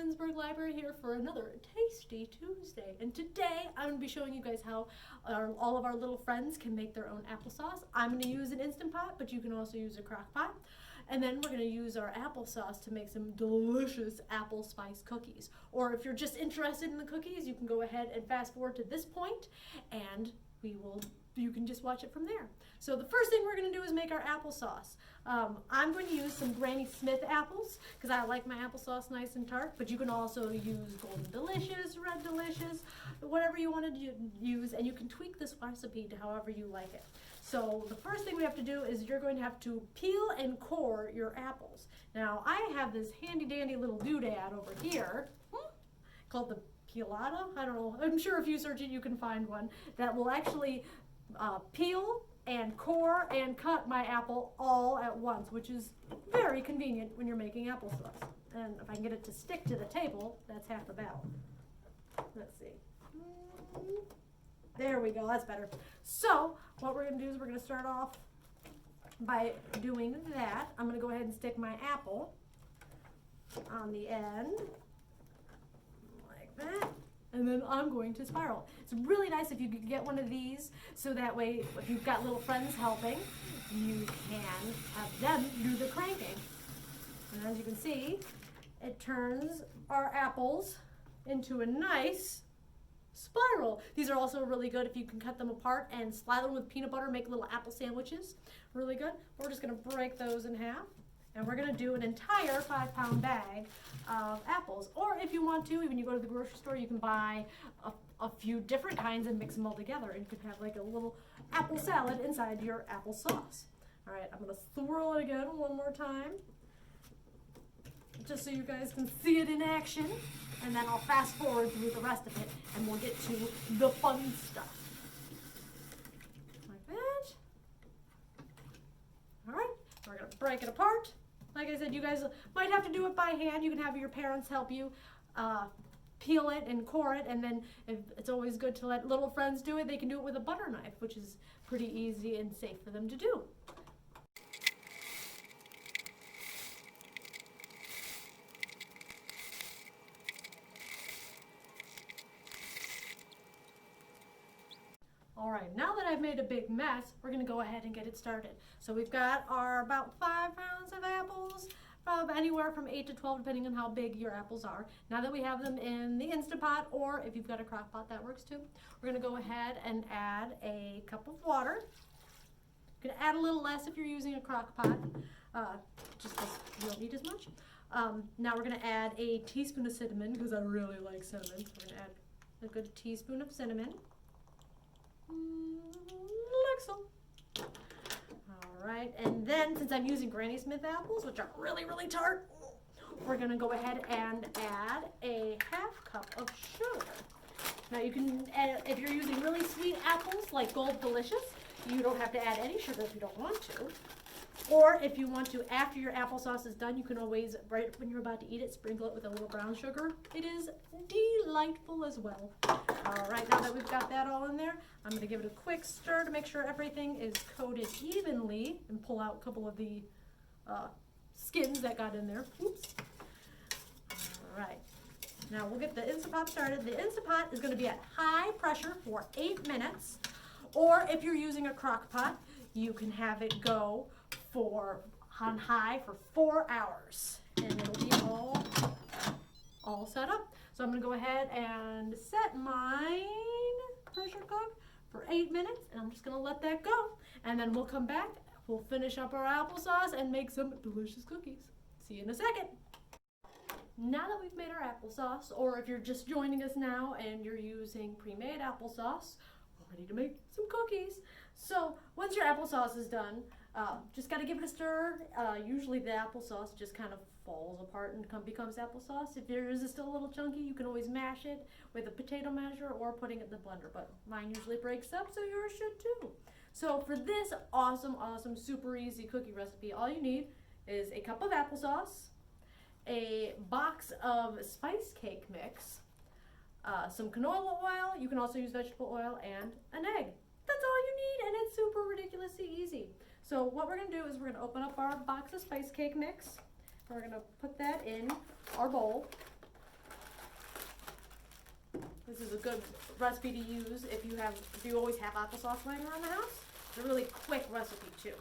Twinsburg Library here for another Tasty Tuesday. And today I'm going to be showing you guys how all of our little friends can make their own applesauce. I'm going to use an Instant Pot, but you can also use a crock pot. And then we're going to use our applesauce to make some delicious apple spice cookies. Or if you're just interested in the cookies, you can go ahead and fast forward to this point and you can just watch it from there. So the first thing we're going to do is make our applesauce. I'm going to use some Granny Smith apples because I like my applesauce nice and tart, but you can also use Golden Delicious, Red Delicious, whatever you want to use, and you can tweak this recipe to however you like it. So the first thing we have to do is you're going to have to peel and core your apples. Now I have this handy dandy little doodad over here called the Pelata. I don't know, I'm sure if you search it you can find one that will actually peel and core and cut my apple all at once, which is very convenient when you're making applesauce. And if I can get it to stick to the table, that's half the battle. Let's see. There we go, that's better. So what we're going to do is we're going to start off by doing that. I'm going to go ahead and stick my apple on the end like that. And then I'm going to spiral. It's really nice if you could get one of these so that way if you've got little friends helping, you can have them do the cranking. And as you can see, it turns our apples into a nice spiral. These are also really good if you can cut them apart and slather them with peanut butter, make little apple sandwiches. Really good. We're just going to break those in half. And we're going to do an entire 5-pound bag of apples. Or if you want to, even you go to the grocery store, you can buy a few different kinds and mix them all together. And you can have like a little apple salad inside your applesauce. All right, I'm going to swirl it again one more time, just so you guys can see it in action. And then I'll fast forward through the rest of it and we'll get to the fun stuff. Like that. All right, we're going to break it apart. Like I said, you guys might have to do it by hand. You can have your parents help you peel it and core it, and then if it's always good to let little friends do it. They can do it with a butter knife, which is pretty easy and safe for them to do. All right, now that I've made a big mess, we're going to go ahead and get it started. So we've got our about 5 pounds of apples, anywhere from 8 to 12, depending on how big your apples are. Now that we have them in the Instant Pot, or if you've got a crock pot, that works too. We're going to go ahead and add a cup of water. You can add a little less if you're using a crock pot, just because you don't need as much. Now we're going to add a teaspoon of cinnamon, because I really like cinnamon. So we're going to add a good teaspoon of cinnamon. Like so. All right, and then since I'm using Granny Smith apples, which are really, really tart, we're going to go ahead and add a ½ cup of sugar. Now you can add, if you're using really sweet apples like Gold Delicious, you don't have to add any sugar if you don't want to. Or if you want to, after your applesauce is done, you can always, right when you're about to eat it, sprinkle it with a little brown sugar. It is delightful as well. All right, now that we've got that all in there, I'm going to give it a quick stir to make sure everything is coated evenly and pull out a couple of the skins that got in there. Oops. All right, now we'll get the Instant Pot started. The Instant Pot is going to be at high pressure for 8 minutes. Or if you're using a crock pot, you can have it go on high for 4 hours, and it'll be all set up. So I'm going to go ahead and set mine pressure cook for 8 minutes, and I'm just going to let that go, and then we'll come back, we'll finish up our applesauce and make some delicious cookies. See you in a second. Now that we've made our applesauce, or if you're just joining us now and you're using pre-made applesauce, we're ready to make some cookies. So once your applesauce is done, just got to give it a stir. Usually the applesauce just kind of falls apart and becomes applesauce. If yours is still a little chunky, you can always mash it with a potato masher or putting it in the blender, but mine usually breaks up, so yours should too. So for this awesome, super easy cookie recipe, all you need is a cup of applesauce, a box of spice cake mix, some canola oil, you can also use vegetable oil, and an egg. That's all you need, and it's super ridiculously easy. So what we're going to do is we're going to open up our box of spice cake mix. We're going to put that in our bowl. This is a good recipe to use if you always have applesauce laying around the house. It's a really quick recipe too.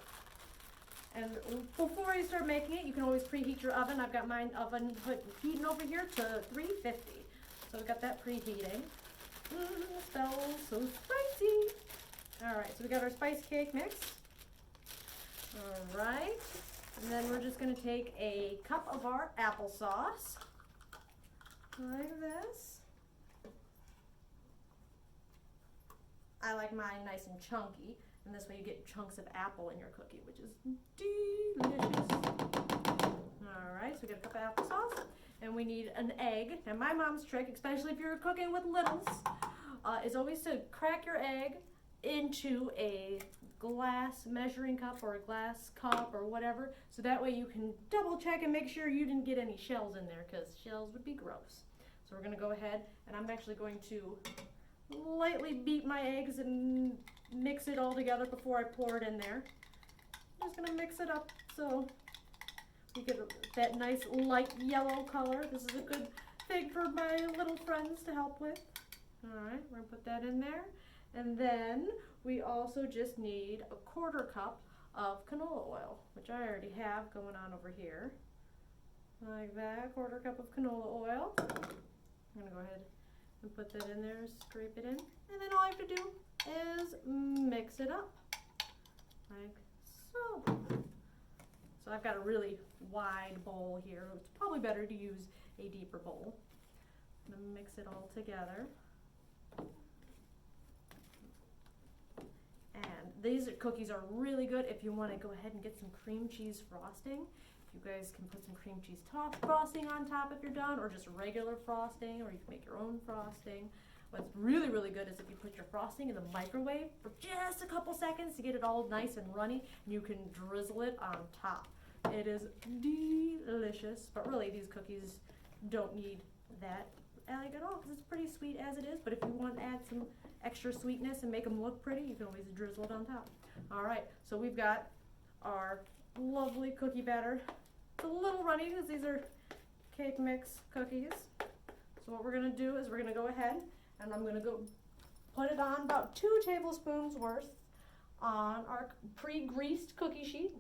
And before you start making it, you can always preheat your oven. I've got mine oven heating over here to 350. So I've got that preheating. It smells so spicy. All right, so we got our spice cake mix. All right, and then we're just gonna take a cup of our applesauce, like this. I like mine nice and chunky, and this way you get chunks of apple in your cookie, which is delicious. All right, so we got a cup of applesauce, and we need an egg. Now my mom's trick, especially if you're cooking with littles, is always to crack your egg into a glass measuring cup or a glass cup or whatever, so that way you can double check and make sure you didn't get any shells in there, because shells would be gross. So we're going to go ahead, and I'm actually going to lightly beat my eggs and mix it all together before I pour it in there. I'm just going to mix it up so you get that nice light yellow color. This is a good thing for my little friends to help with. Alright, we're going to put that in there. And then we also just need a 1/4 cup of canola oil, which I already have going on over here. Like that, 1/4 cup of canola oil. I'm going to go ahead and put that in there, scrape it in. And then all I have to do is mix it up, like so. So I've got a really wide bowl here. It's probably better to use a deeper bowl. I'm going to mix it all together. And these cookies are really good if you want to go ahead and get some cream cheese frosting. You guys can put some cream cheese frosting on top if you're done, or just regular frosting, or you can make your own frosting. What's really, really good is if you put your frosting in the microwave for just a couple seconds to get it all nice and runny, and you can drizzle it on top. It is delicious, but really these cookies don't need that egg at all, because it's pretty sweet as it is. But if you want to add some extra sweetness and make them look pretty, you can always drizzle it on top. All right, so we've got our lovely cookie batter. It's a little runny because these are cake mix cookies. So what we're going to do is we're going to go ahead and I'm going to go put it on about 2 tablespoons worth on our pre-greased cookie sheet.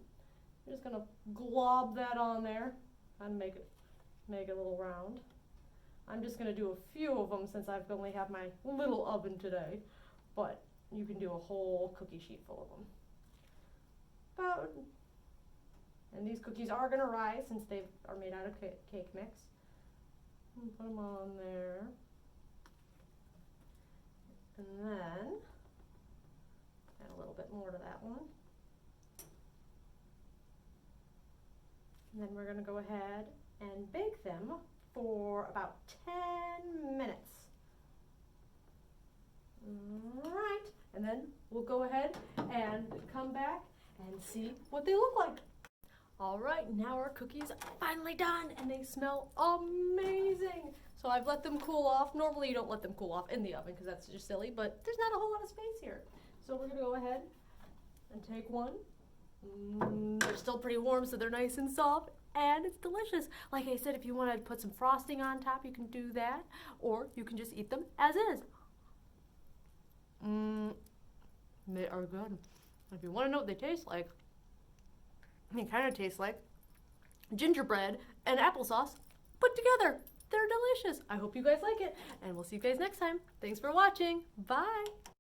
I'm just going to glob that on there and make it a little round. I'm just going to do a few of them since I've only have my little oven today, but you can do a whole cookie sheet full of them. And these cookies are going to rise since they are made out of cake mix. Put them on there. And then add a little bit more to that one. And then we're going to go ahead and bake them for about 10 minutes. All right, and then we'll go ahead and come back and see what they look like. All right, now our cookies are finally done and they smell amazing. So I've let them cool off. Normally you don't let them cool off in the oven because that's just silly, but there's not a whole lot of space here. So we're gonna go ahead and take one. They're still pretty warm, so they're nice and soft, and it's delicious. Like I said, if you want to put some frosting on top, you can do that, or you can just eat them as is. They are good. If you want to know what they taste like, they kind of taste like gingerbread and applesauce put together. They're delicious. I hope you guys like it, and we'll see you guys next time. Thanks for watching. Bye.